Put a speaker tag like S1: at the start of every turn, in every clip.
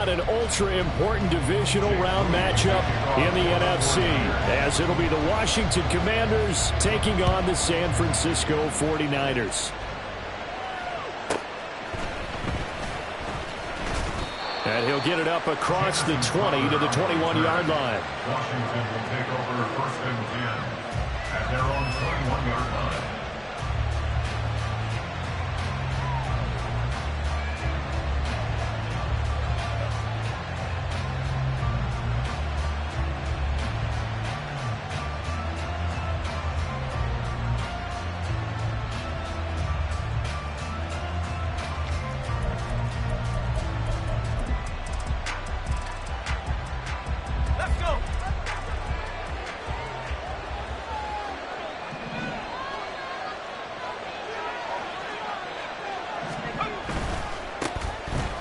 S1: An ultra-important divisional round matchup in the NFC, as it'll be the Washington Commanders taking on the San Francisco 49ers. And he'll get it up across the 20 to the 21-yard line.
S2: Washington will take over 1st and 10 at their own 21-yard line.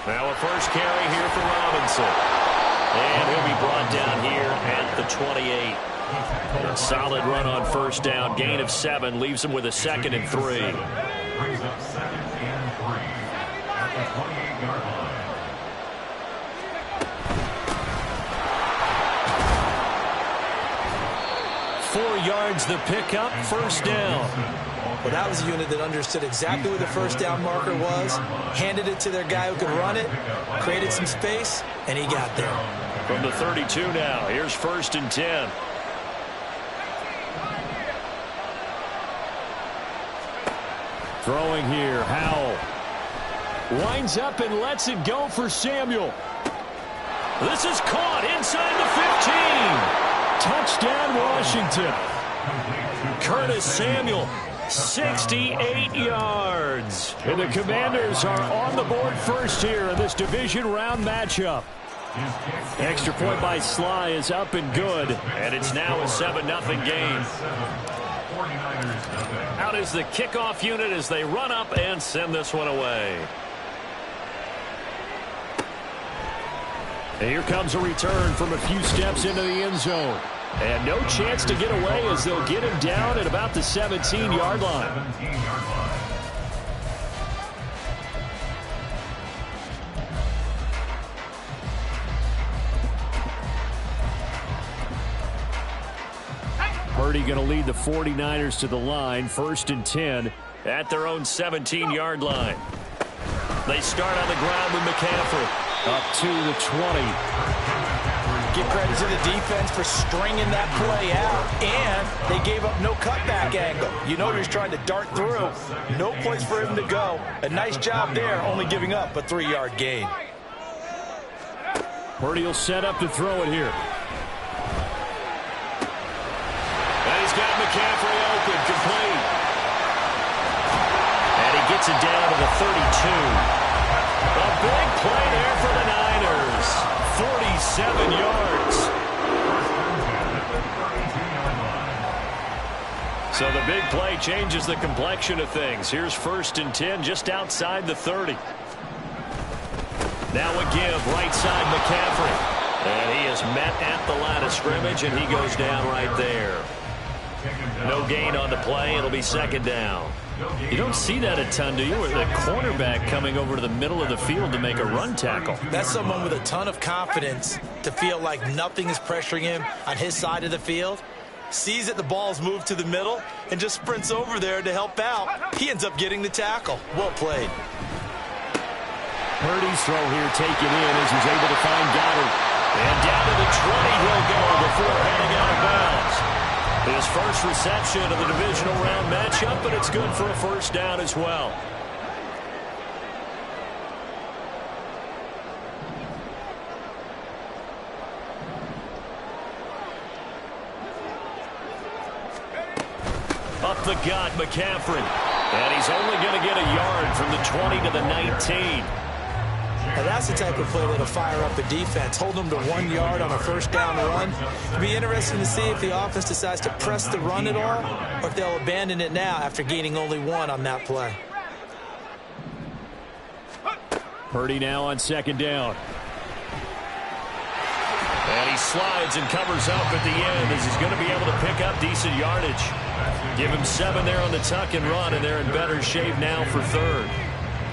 S1: Now a first carry here for Robinson. And he'll be brought down here at the 28. A solid run on first down. Gain of 7 leaves him with a 2nd and 3.
S2: Brings up 2nd and 3 at the 28-yard line.
S1: 4 yards the pickup, first down.
S3: Well, that was a unit that understood exactly where the first down marker was, handed it to their guy who could run it, created some space, and he got there.
S1: From the 32 now, here's 1st and 10. Throwing here, Howell. Winds up and lets it go for Samuel. This is caught inside the 15. Touchdown, Washington. Curtis Samuel. 68 yards. And the Commanders are on the board first here in this division round matchup. Extra point by Sly is up and good. And it's now a 7-0 game. Out is the kickoff unit as they run up and send this one away. And here comes a return from a few steps into the end zone. And no chance to get away as they'll get him down at about the 17-yard line. Purdy going to lead the 49ers to the line, 1st and 10 at their own 17-yard line. They start on the ground with McCaffrey. Up to the 20.
S3: Give credit to the defense for stringing that play out, and they gave up no cutback angle. You know he was trying to dart through. No place for him to go. A nice job there, only giving up a 3-yard gain.
S1: Purdy will set up to throw it here. And he's got McCaffrey open, complete. And he gets it down to the 32. A big play there for the Niners. 47 yards. So the big play changes the complexion of things. Here's 1st and 10 just outside the 30. Now a give right side McCaffrey. And he is met at the line of scrimmage, and he goes down right there. No gain on the play. It'll be 2nd down. You don't see that a ton, do you? Or the cornerback coming over to the middle of the field to make a run tackle.
S3: That's someone with a ton of confidence to feel like nothing is pressuring him on his side of the field. Sees that the ball's moved to the middle and just sprints over there to help out. He ends up getting the tackle. Well played.
S1: Purdy's throw here taken in as he's able to find Goddard. And down to the 20 he'll go before heading out of bounds. His first reception of the divisional round matchup, but it's good for a first down as well. Up the gut, McCaffrey. And he's only going to get a yard from the 20 to the 19.
S3: Now that's the type of play that'll fire up the defense. Hold them to 1 yard on a first down run. It'll be interesting to see if the offense decides to press the run at all, or if they'll abandon it now after gaining only 1 on that play.
S1: Purdy now on 2nd down. And he slides and covers up at the end as he's going to be able to pick up decent yardage. Give him 7 there on the tuck and run, and they're in better shape now for 3rd.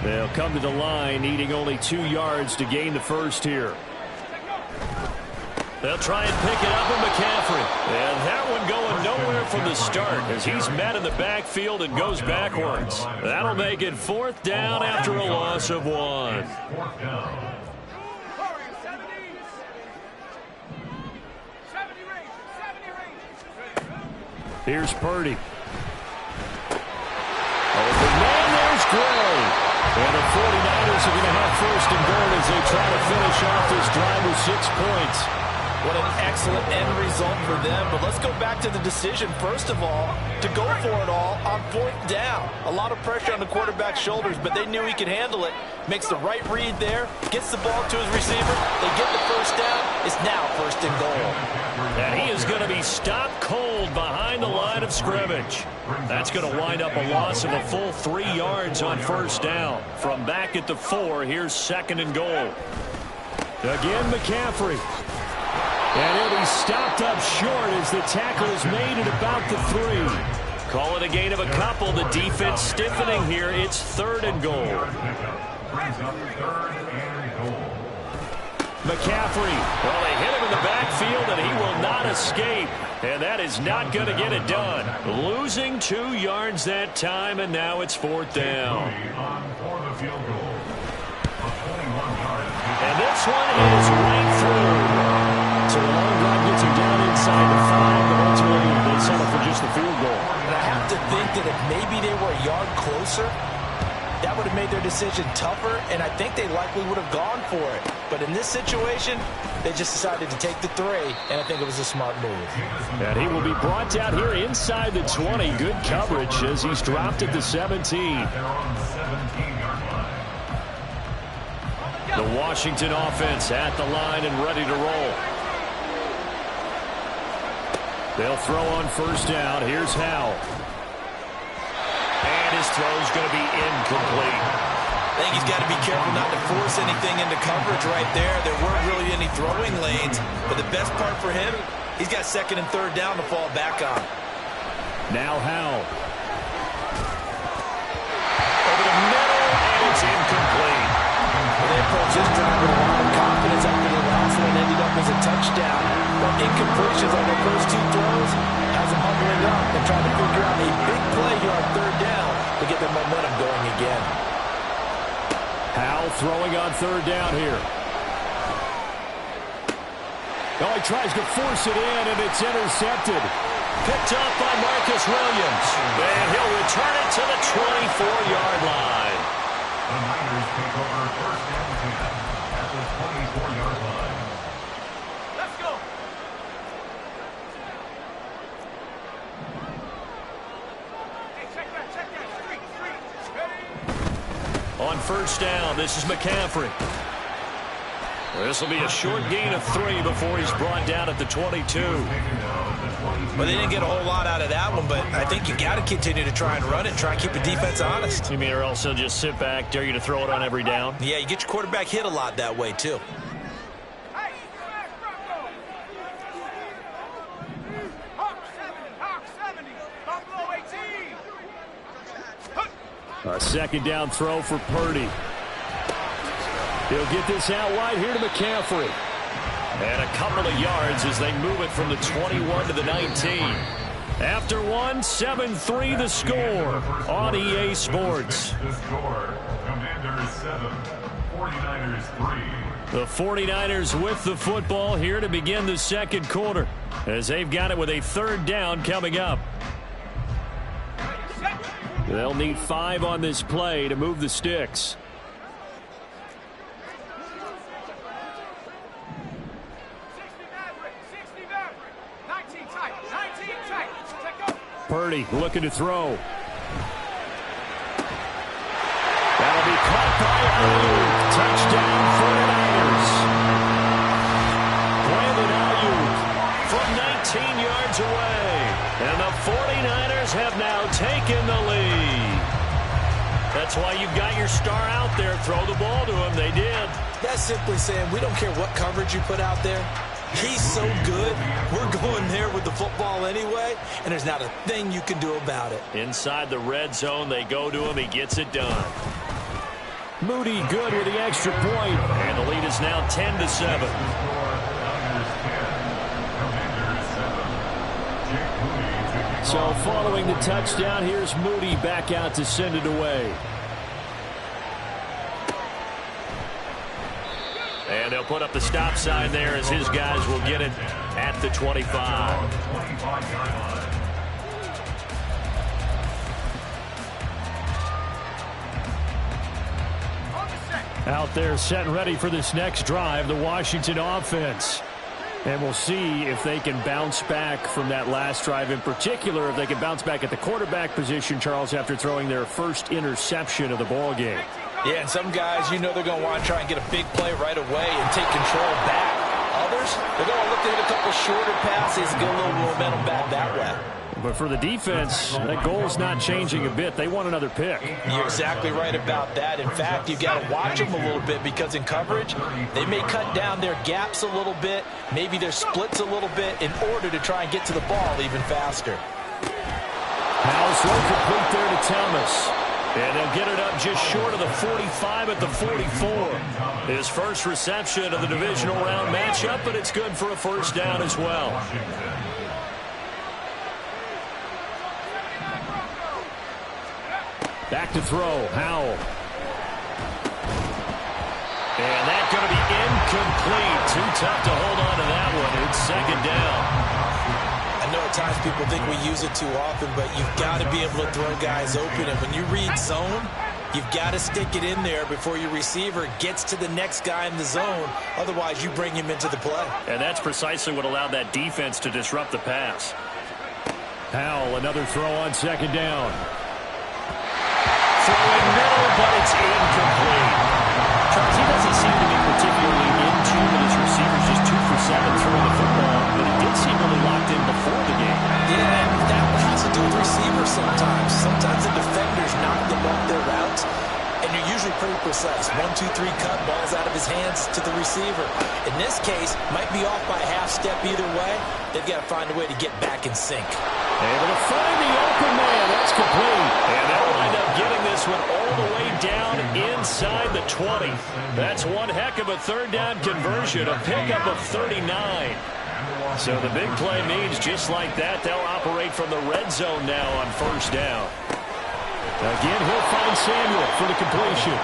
S1: They'll come to the line, needing only 2 yards to gain the first here. They'll try and pick it up with McCaffrey. And that one going nowhere from the start as he's met in the backfield and goes backwards. That'll make it 4th down after a loss of 1. Here's Purdy. Open man, there's Gray. And the 49ers are going to have 1st and goal as they try to finish off this drive with 6 points.
S3: What an excellent end result for them. But let's go back to the decision, first of all, to go for it all on 4th down. A lot of pressure on the quarterback's shoulders, but they knew he could handle it. Makes the right read there, gets the ball to his receiver. They get the 1st down. It's now 1st and goal.
S1: And he is going to be stopped cold behind the line of scrimmage. That's going to wind up a loss of a full 3 yards on 1st down. From back at the 4, here's 2nd and goal. Again, McCaffrey. And he'll be stopped up short as the tackle is made at about the 3. Call it a gain of a couple. The defense stiffening here. It's 3rd and goal. McCaffrey. Well, they hit him in the backfield, and he will not escape. And that is not going to get it done. Losing 2 yards that time, and now it's 4th down. And this one is right through. So the long drive gets him down inside the 5, but ultimately they settle for just the field goal.
S3: And I have to think that if maybe they were a yard closer, that would have made their decision tougher, and I think they likely would have gone for it. But in this situation, they just decided to take the 3, and I think it was a smart move.
S1: And he will be brought down here inside the 20. Good coverage as he's dropped at the 17. The Washington offense at the line and ready to roll. They'll throw on 1st down. Here's Howell. And his throw's going to be incomplete.
S3: I think he's got to be careful not to force anything into coverage right there. There weren't really any throwing lanes. But the best part for him, he's got 2nd and 3rd down to fall back on.
S1: Now Howell. Over the middle, and it's incomplete.
S3: They approached this drive with a lot of confidence after the last one ended up as a touchdown. But incompletions on their first 2 throws has them huddling up and trying to figure out a big play here on 3rd down to get their momentum going again.
S1: Howell throwing on 3rd down here. Oh, he tries to force it in, and it's intercepted. Picked up by Marcus Williams. And he'll return it to the 24-yard line.
S2: The Niners take over 1st and 10 at the 24-yard line.
S4: Let's go. Hey, check that. Street.
S1: On 1st down, this is McCaffrey. This will be a short gain of 3 before he's brought down at the 22.
S3: Well, they didn't get a whole lot out of that one, but I think you got to continue to try and run it, try and keep the defense honest.
S1: You mean or else he'll just sit back, dare you to throw it on every down?
S3: Yeah, you get your quarterback hit a lot that way, too.
S4: Hey, Hawk 70, Buffalo 18.
S1: A 2nd down throw for Purdy. He'll get this out wide here to McCaffrey. And a couple of yards as they move it from the 21 to the 19. After 1, 7-3 the score on EA Sports.
S2: The score, Commanders 7, 49ers 3.
S1: The 49ers with the football here to begin the 2nd quarter as they've got it with a 3rd down coming up. They'll need 5 on this play to move the sticks. Purdy looking to throw. That'll be caught by Ayuk. Touchdown 49ers. Brandon Ayuk from 19 yards away. And the 49ers have now taken the lead. That's why you've got your star out there. Throw the ball to him. They did.
S3: That's simply saying we don't care what coverage you put out there. He's so good, we're going there with the football anyway, and there's not a thing you can do about it.
S1: Inside the red zone, they go to him. He gets it done. Moody good with the extra point. And the lead is now 10-7. So following the touchdown, here's Moody back out to send it away. And they'll put up the stop sign there as his guys will get it at the 25. Out there set and ready for this next drive, the Washington offense. And we'll see if they can bounce back from that last drive, in particular if they can bounce back at the quarterback position, Charles, after throwing their first interception of the ball game.
S3: Yeah, and some guys, you know they're going to want to try and get a big play right away and take control back. Others, they're going to look to hit a couple shorter passes and get a little momentum back that way.
S1: But for the defense, that goal's not changing a bit. They want another pick.
S3: You're exactly right about that. In fact, you've got to watch them a little bit because in coverage, they may cut down their gaps a little bit, maybe their splits a little bit in order to try and get to the ball even faster.
S1: Powell's throw complete there to Thomas. And they'll get it up just short of the 45 at the 44. His first reception of the divisional round matchup, but it's good for a first down as well. Back to throw, Howell. And that's going to be incomplete. Too tough to hold on to that one. It's second down.
S3: I know at times people think we use it too often, but you've got to be able to throw guys open. And when you read zone, you've got to stick it in there before your receiver gets to the next guy in the zone. Otherwise, you bring him into the play.
S1: And that's precisely what allowed that defense to disrupt the pass. Howell, another throw on second down. Throwing middle, but it's incomplete. Charles, he doesn't seem to be particularly in tune with his receivers, just 2 for 7 throwing the football, but he did seem really locked in before the game.
S3: Yeah, and that has to do with receivers sometimes. Sometimes the defenders knock them off their routes, and you're usually pretty precise. 1, 2, 3 cut, balls out of his hands to the receiver. In this case, might be off by a half step either way. They've got to find a way to get back in sync.
S1: Able to find the open man. That's complete. And they'll wind up getting this one all the way down inside the 20. That's one heck of a third down conversion, a pickup of 39. So the big play means just like that, they'll operate from the red zone now on first down. Again, he'll find Samuel for the completion.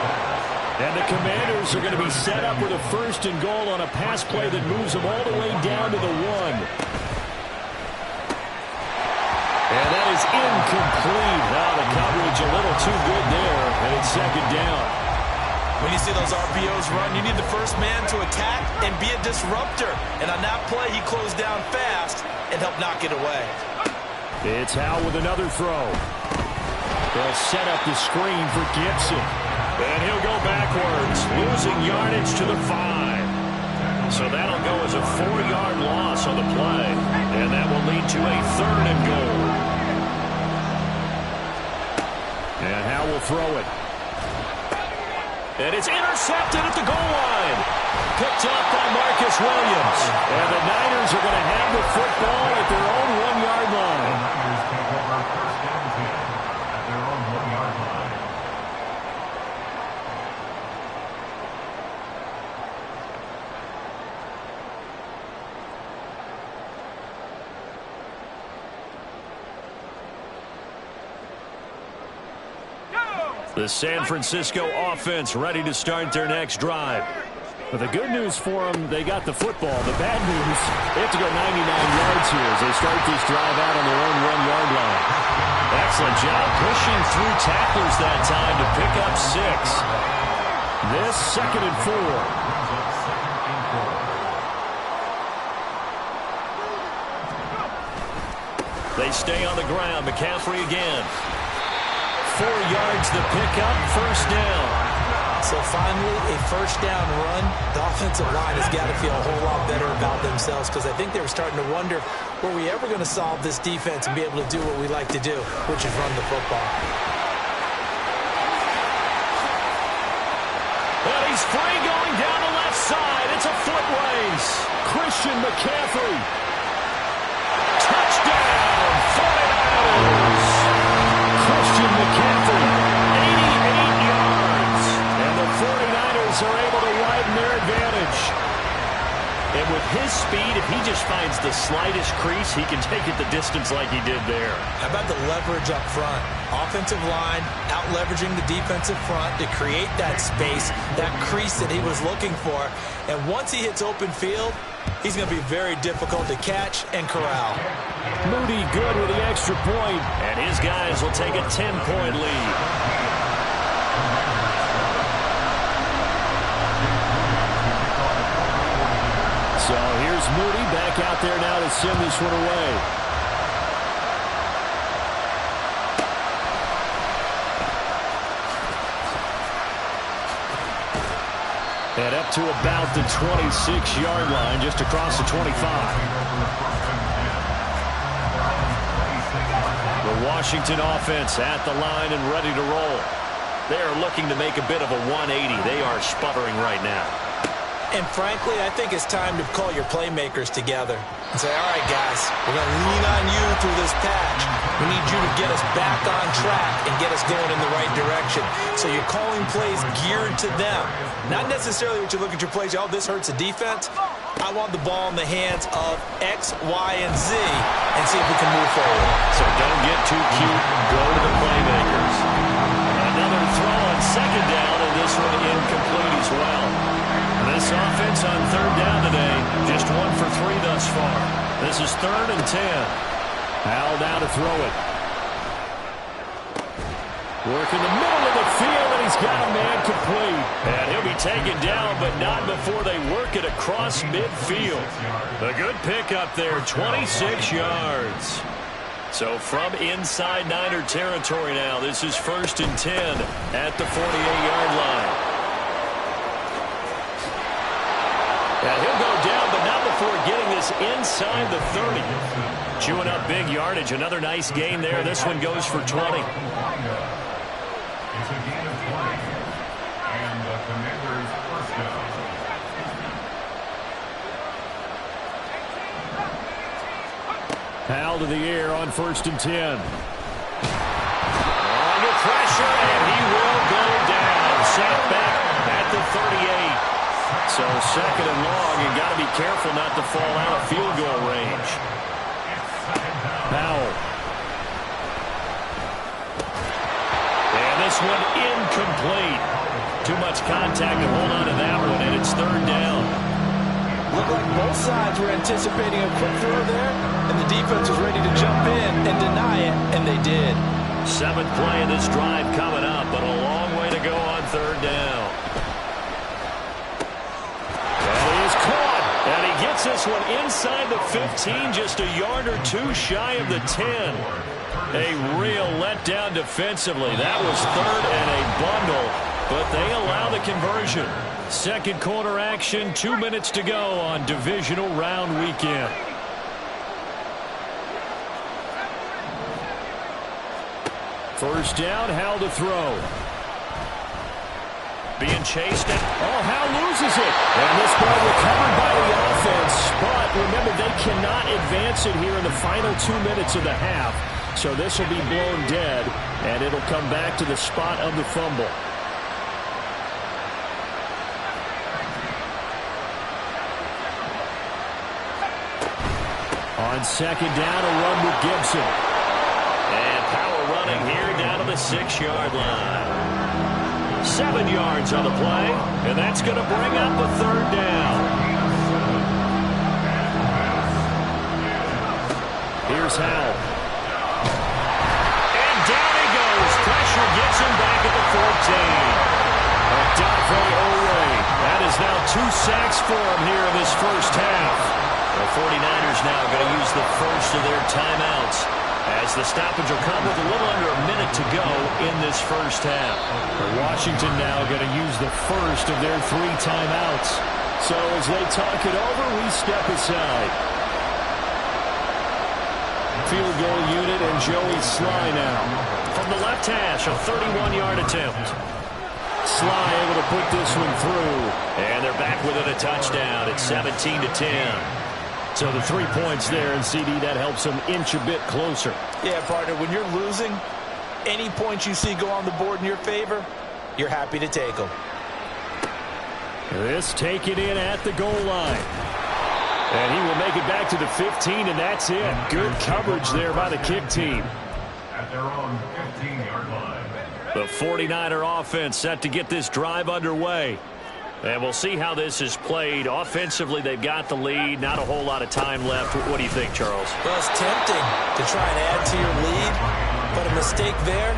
S1: And the Commanders are going to be set up with a first and goal on a pass play that moves them all the way down to the 1. And that is incomplete. Now the coverage a little too good there, and it's second down.
S3: When you see those RPOs run, you need the first man to attack and be a disruptor. And on that play, he closed down fast and helped knock it away.
S1: It's Howell with another throw. They'll set up the screen for Gibson. And he'll go backwards, losing yardage to the 5. So that'll go as a 4-yard loss on the play. And that will lead to a third and goal. And Howell will throw it. And it's intercepted at the goal line. Picked up by Marcus Williams. And the Niners are going to have the football at their own 1-yard line. The San Francisco offense ready to start their next drive. But the good news for them, they got the football. The bad news, they have to go 99 yards here as they start this drive out on their own 1-yard line. Excellent job pushing through tacklers that time to pick up 6. This second and 4. They stay on the ground. McCaffrey again. 4 yards the pickup, first down.
S3: So finally, a first down run. The offensive line has got to feel a whole lot better about themselves because I think they were starting to wonder, were we ever going to solve this defense and be able to do what we like to do, which is run the football.
S1: And he's free going down the left side. It's a foot race. Christian McCaffrey. Touchdown, 49ers. Christian McCaffrey, 88 yards. And the Defenders are able to widen their advantage. And with his speed, if he just finds the slightest crease, he can take it the distance like he did there.
S3: How about the leverage up front? Offensive line out-leveraging the defensive front to create that space, that crease that he was looking for. And once he hits open field, he's going to be very difficult to catch and corral.
S1: Moody good with the extra point, and his guys will take a 10-point lead. So here's Moody back out there now to send this one away. And up to about the 26-yard line, just across the 25. The Washington offense at the line and ready to roll. They are looking to make a bit of a 180. They are sputtering right now.
S3: And frankly, I think it's time to call your playmakers together and say, all right, guys, we're going to lean on you through this patch. We need you to get us back on track and get us going in the right direction. So you're calling plays geared to them. Not necessarily what you look at your plays, oh, this hurts the defense. I want the ball in the hands of X, Y, and Z and see if we can move forward.
S1: So don't get too cute. Go to the playmakers. Another throw on second down, and this one incomplete as well. This offense on third down today, just 1 for 3 thus far. This is 3rd and 10. Howell now to throw it. Work in the middle of the field, and he's got a man complete. And he'll be taken down, but not before they work it across midfield. A good pick up there, 26 yards. So from inside Niner territory now, this is 1st and 10 at the 48-yard line. And he'll go down, but not before getting this inside the 30. Chewing up big yardage. Another nice gain there. This one goes for 20.
S2: It's a gain of 20. And the Commanders' first down.
S1: Howell to the air on 1st and 10. Under pressure, and he will go down. Sacked back at the 38. So 2nd and long, you got to be careful not to fall out of field goal range. Powell. And this one incomplete. Too much contact to hold on to that one, and it's 3rd down.
S3: Looked like both sides were anticipating a quick throw there, and the defense was ready to jump in and deny it, and they did.
S1: 7th play of this drive coming up, but a long way to go on 3rd down. And he gets this one inside the 15, just a yard or 2 shy of the 10. A real letdown defensively. That was 3rd and a bundle, but they allow the conversion. 2nd quarter action, 2 minutes to go on divisional round weekend. First down, Howell to throw. Being chased, and Howell loses it. And this ball recovered by the offense. But remember, they cannot advance it here in the final 2 minutes of the half. So this will be blown dead, and it'll come back to the spot of the fumble. On 2nd down, a run with Gibson. And power running here down to the 6-yard line. 7 yards on the play, and that's going to bring up a 3rd down. Here's Howell. And down he goes. Pressure gets him back at the 14. Adolfo Oweh. That is now 2 sacks for him here in this first half. The 49ers now going to use the first of their timeouts, as the stoppage will come with a little under a minute to go in this first half. Washington now going to use the first of their 3 timeouts. So as they talk it over, we step aside. Field goal unit and Joey Sly now. From the left hash, a 31-yard attempt. Sly able to put this one through. And they're back within a touchdown. It's 17-10. So the 3 points there, and CD, that helps them inch a bit closer.
S3: Yeah, partner, when you're losing, any points you see go on the board in your favor, you're happy to take them.
S1: This taken in at the goal line. And he will make it back to the 15, and that's it. Good coverage there by the kick team.
S2: At their own 15-yard line.
S1: The 49er offense set to get this drive underway. And we'll see how this is played. Offensively, they've got the lead. Not a whole lot of time left. What do you think, Charles?
S3: Well, it's tempting to try and add to your lead, but a mistake there,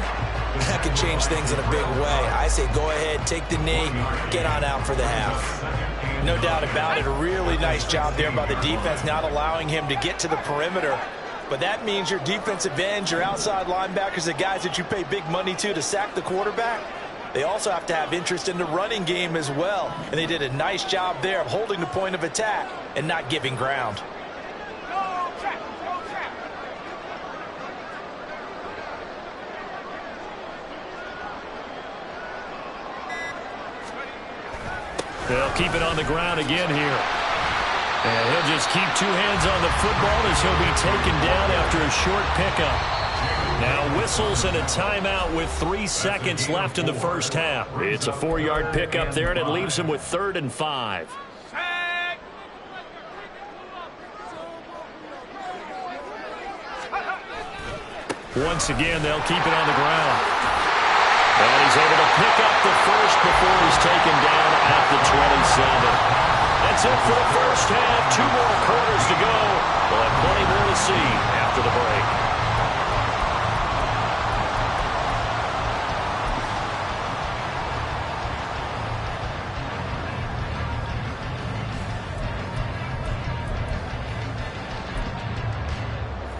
S3: that could change things in a big way. I say go ahead, take the knee, get on out for the half. No doubt about it. A really nice job there by the defense, not allowing him to get to the perimeter. But that means your defensive ends, your outside linebackers, the guys that you pay big money to sack the quarterback, they also have to have interest in the running game as well. And they did a nice job there of holding the point of attack and not giving ground.
S1: They'll keep it on the ground again here. And he'll just keep two hands on the football as he'll be taken down after a short pickup. Now whistles and a timeout with 3 seconds left in the first half. It's a 4-yard pickup there, and it leaves him with 3rd and 5. Once again, they'll keep it on the ground. And he's able to pick up the first before he's taken down at the 27. That's it for the first half. 2 more quarters to go. We'll have plenty more to see after the break.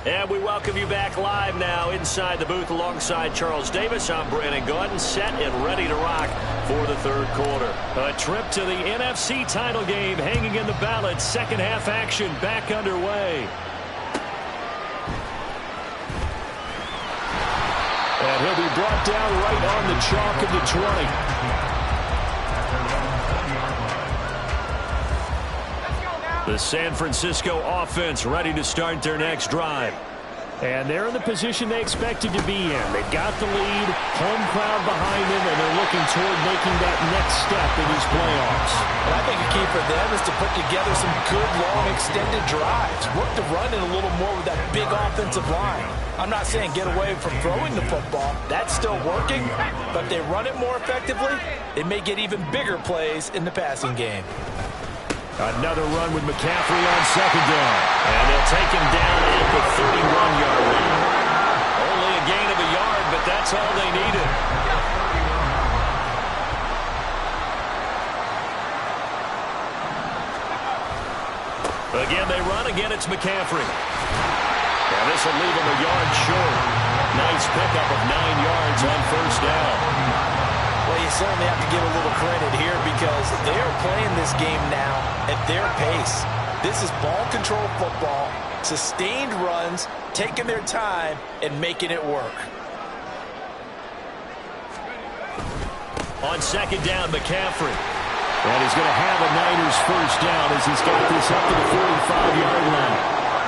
S1: And we welcome you back live now inside the booth alongside Charles Davis. I'm Brandon Gordon, set and ready to rock for the third quarter. A trip to the NFC title game hanging in the balance. Second half action back underway. And he'll be brought down right on the chalk of the 20. The San Francisco offense ready to start their next drive. And they're in the position they expected to be in. They've got the lead, home crowd behind them, and they're looking toward making that next step in these playoffs.
S3: And I think a key for them is to put together some good, long, extended drives. Work the run in a little more with that big offensive line. I'm not saying get away from throwing the football. That's still working. But if they run it more effectively, they may get even bigger plays in the passing game.
S1: Another run with McCaffrey on second down. And they'll take him down at the 31-yard line. Only a gain of a yard, but that's all they needed. Again, they run. Again, it's McCaffrey. And this will leave him a yard short. Nice pickup of 9 yards on first down.
S3: Well, you certainly have to give a little credit here because they are playing this game now at their pace. This is ball control football, sustained runs, taking their time, and making it work.
S1: On second down, McCaffrey. And he's going to have a Niners first down as he's got this up to the 45-yard line.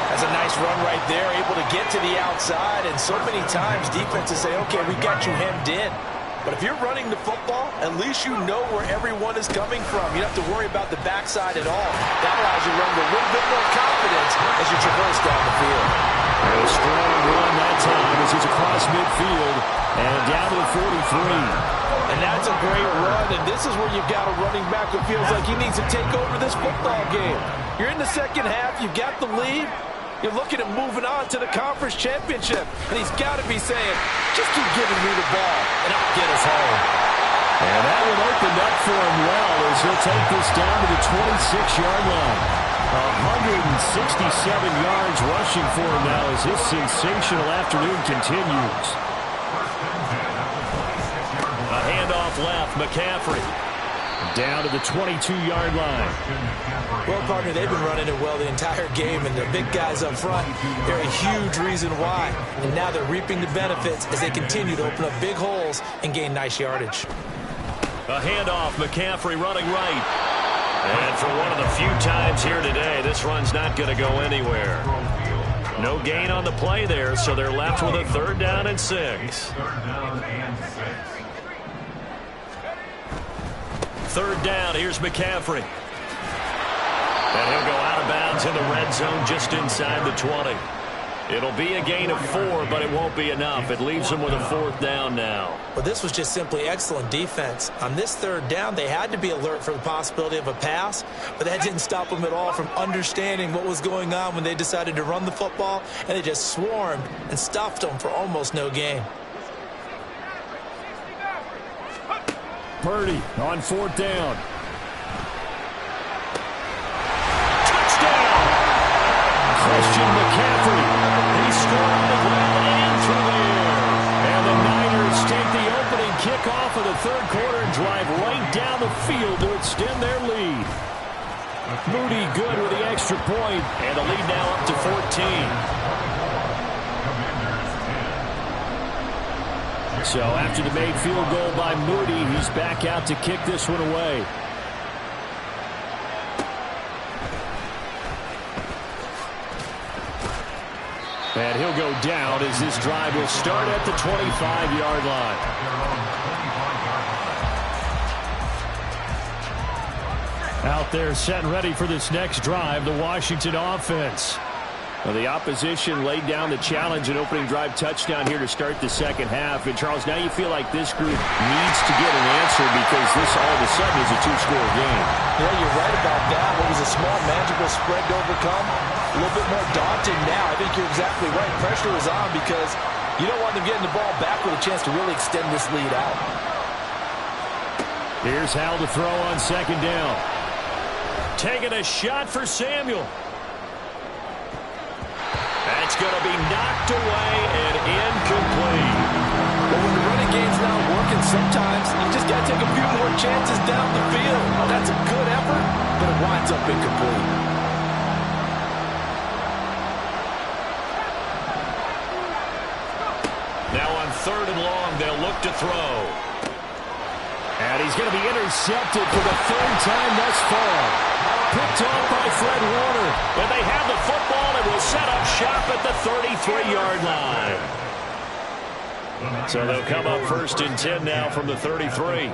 S3: That's a nice run right there, able to get to the outside. And so many times defenses say, okay, we got you hemmed in. But if you're running the football, at least you know where everyone is coming from. You don't have to worry about the backside at all. That allows you to run with a little bit more confidence as you traverse down the field.
S1: A strong run that time as he's across midfield and down to the 43.
S3: And that's a great run, and this is where you've got a running back who feels like he needs to take over this football game. You're in the second half, you've got the lead. You're looking at moving on to the conference championship. And he's got to be saying, just keep giving me the ball, and I'll get us home.
S1: And that one opened up for him well as he'll take this down to the 26-yard line. 167 yards rushing for him now as this sensational afternoon continues. A handoff left, McCaffrey. Down to the 22-yard line.
S3: Well, partner, they've been running it well the entire game, and the big guys up front, they're a huge reason why. And now they're reaping the benefits as they continue to open up big holes and gain nice yardage.
S1: A handoff, McCaffrey running right. And for one of the few times here today, this run's not going to go anywhere. No gain on the play there, so they're left with a 3rd down and 6. third down. Here's McCaffrey. And he'll go out of bounds in the red zone just inside the 20. It'll be a gain of 4, but it won't be enough. It leaves them with a fourth down now.
S3: Well, this was just simply excellent defense. On this third down, they had to be alert for the possibility of a pass, but that didn't stop them at all from understanding what was going on when they decided to run the football, and they just swarmed and stuffed them for almost no gain.
S1: Purdy on fourth down. Christian McCaffrey. He scored on the ground and through the air. And the Niners take the opening kickoff of the third quarter and drive right down the field to extend their lead. Moody good with the extra point, and the lead now up to 14. So after the made field goal by Moody, he's back out to kick this one away. And he'll go down as this drive will start at the 25-yard line. Out there set and ready for this next drive, the Washington offense. Well, the opposition laid down the challenge, an opening drive touchdown here to start the second half. And, Charles, now you feel like this group needs to get an answer because this all of a sudden is a two-score game.
S3: Yeah, you're right about that. What was a small, manageable spread to overcome, a little bit more daunting now. I think you're exactly right. Pressure is on because you don't want them getting the ball back with a chance to really extend this lead out.
S1: Here's Hal to throw on second down. Taking a shot for Samuel. That's going to be knocked away and incomplete.
S3: But when the running game's not working, sometimes you just got to take a few more chances down the field. Oh, that's a good effort, but it winds up incomplete.
S1: Now on third and long, they'll look to throw. And he's going to be intercepted for the third time thus far. Picked off by Fred Warner. And they have the football and will set up shop at the 33-yard line. So they'll come up first and 10 now from the 33.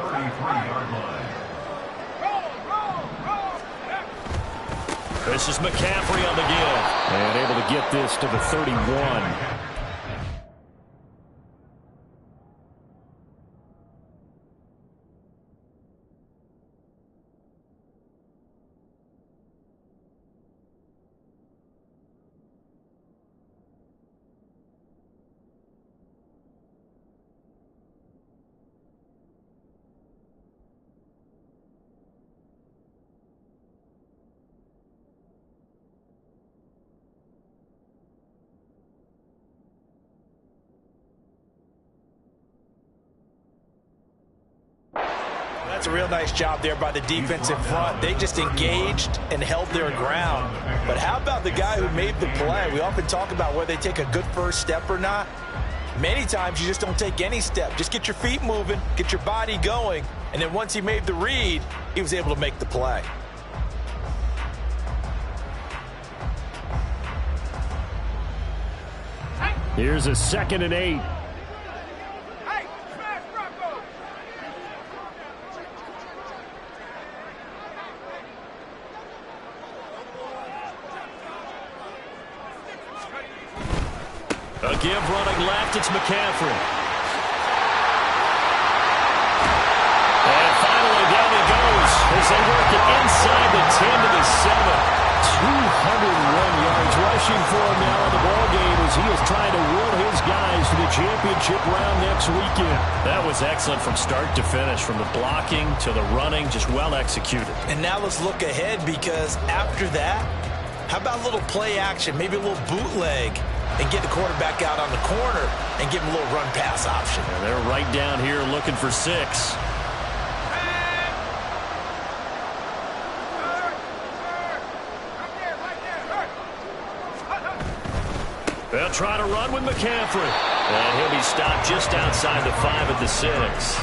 S1: This is McCaffrey on the give. And able to get this to the 31.
S3: That's a real nice job there by the defense in front. They just engaged and held their ground. But how about the guy who made the play? We often talk about whether they take a good first step or not. Many times you just don't take any step. Just get your feet moving, get your body going, and then once he made the read, he was able to make the play.
S1: Here's a 2nd and 8. A give running left, it's McCaffrey. And finally down he goes as they work it inside the 10 to the 7. 201 yards rushing for him now in the ballgame as he is trying to will his guys to the championship round next weekend. That was excellent from start to finish, from the blocking to the running, just well executed.
S3: And now let's look ahead because after that, how about a little play action, maybe a little bootleg, and get the quarterback out on the corner and give him a little run-pass option.
S1: And they're right down here looking for 6. They'll try to run with McCaffrey. And he'll be stopped just outside the 5 at the 6.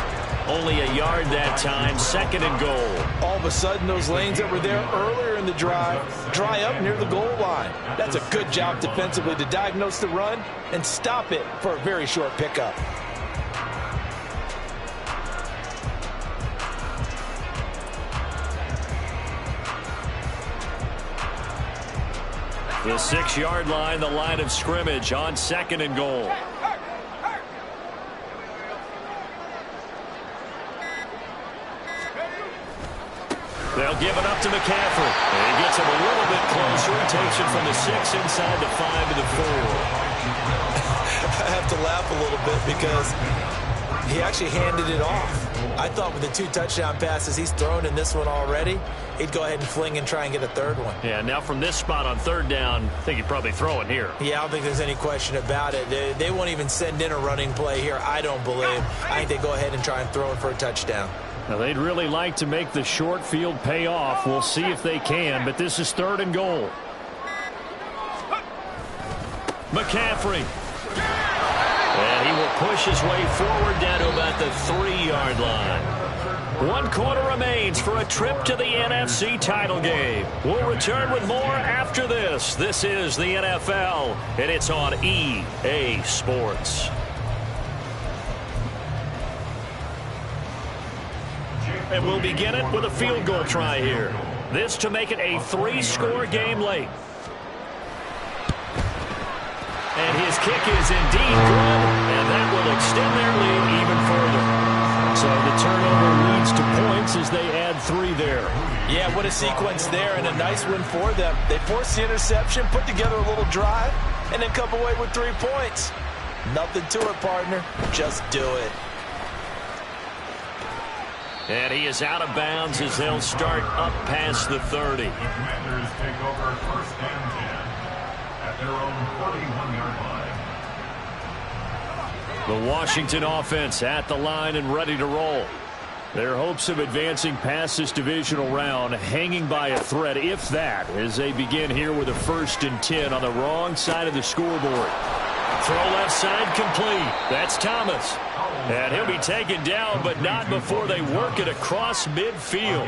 S1: Only a yard that time, 2nd and goal.
S3: All of a sudden, those lanes that were there earlier in the drive dry up near the goal line. That's a good job defensively to diagnose the run and stop it for a very short pickup.
S1: The 6-yard line, the line of scrimmage on 2nd and goal. They'll give it up to McCaffrey. And he gets him a little bit closer. He takes it from the 6 inside the 5 to the 4.
S3: I have to laugh a little bit because he actually handed it off. I thought with the 2 touchdown passes he's thrown in this one already, he'd go ahead and fling and try and get a 3rd one.
S1: Yeah, now from this spot on 3rd down, I think he'd probably throw it here.
S3: Yeah, I don't think there's any question about it. They won't even send in a running play here, I don't believe. I think they go ahead and try and throw it for a touchdown.
S1: Now, they'd really like to make the short field pay off. We'll see if they can, but this is 3rd and goal. McCaffrey. And he will push his way forward down to about the 3-yard line. 1 quarter remains for a trip to the NFC title game. We'll return with more after this. This is the NFL, and it's on EA Sports. And we'll begin it with a field goal try here. This to make it a 3-score game late. And his kick is indeed good, and that will extend their lead even further. So the turnover leads to points as they add 3 there.
S3: Yeah, what a sequence there, and a nice win for them. They forced the interception, put together a little drive, and then come away with 3 points. Nothing to it, partner. Just do it.
S1: And he is out of bounds as they'll start up past the 30.
S2: The Commanders take over 1st and 10 at their own 41-yard line.
S1: The Washington offense at the line and ready to roll. Their hopes of advancing past this divisional round hanging by a thread, if that, as they begin here with a 1st and 10 on the wrong side of the scoreboard. Throw left side complete. That's Thomas. And he'll be taken down, but not before they work it across midfield.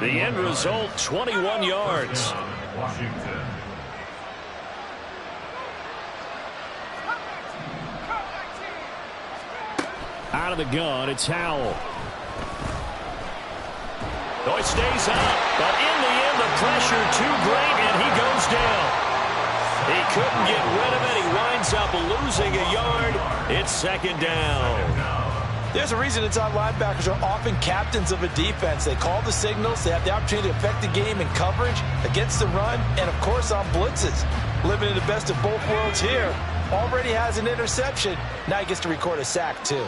S1: The end result, 21 yards.
S2: Washington.
S1: Out of the gun, it's Howell. Oh, it stays up, but in the end, the pressure too great, and he goes down. He couldn't get rid of it. He winds up losing a yard. It's 2nd down.
S3: There's a reason inside linebackers are often captains of a defense. They call the signals. They have the opportunity to affect the game in coverage, against the run, and, of course, on blitzes. Living in the best of both worlds here. Already has an interception. Now he gets to record a sack, too.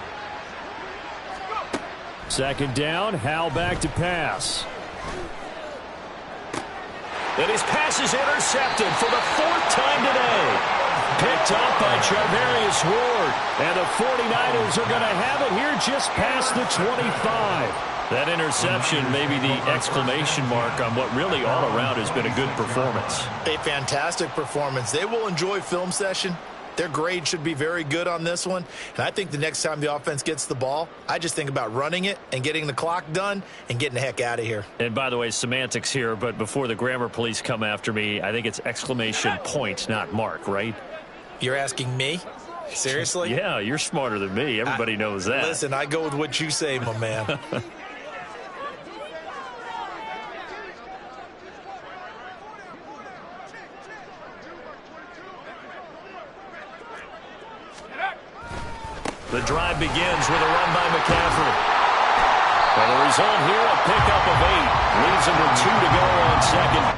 S1: 2nd down, Howell back to pass. And his pass is intercepted for the 4th time today. Picked up by Charvarius Ward. And the 49ers are going to have it here just past the 25. That interception may be the exclamation mark on what really all around has been a good performance.
S5: A fantastic performance. They will enjoy film session. Their grade should be very good on this one. And I think the next time the offense gets the ball, I just think about running it and getting the clock done and getting the heck out of here.
S1: And by the way, semantics here, but before the grammar police come after me, I think it's exclamation point, not mark, right?
S5: You're asking me? Seriously?
S1: Yeah, you're smarter than me. Everybody knows that.
S5: Listen, I go with what you say, my man.
S1: The drive begins with a run by McCaffrey. And the result here, a pickup of 8. Leaves him with 2 to go on 2nd.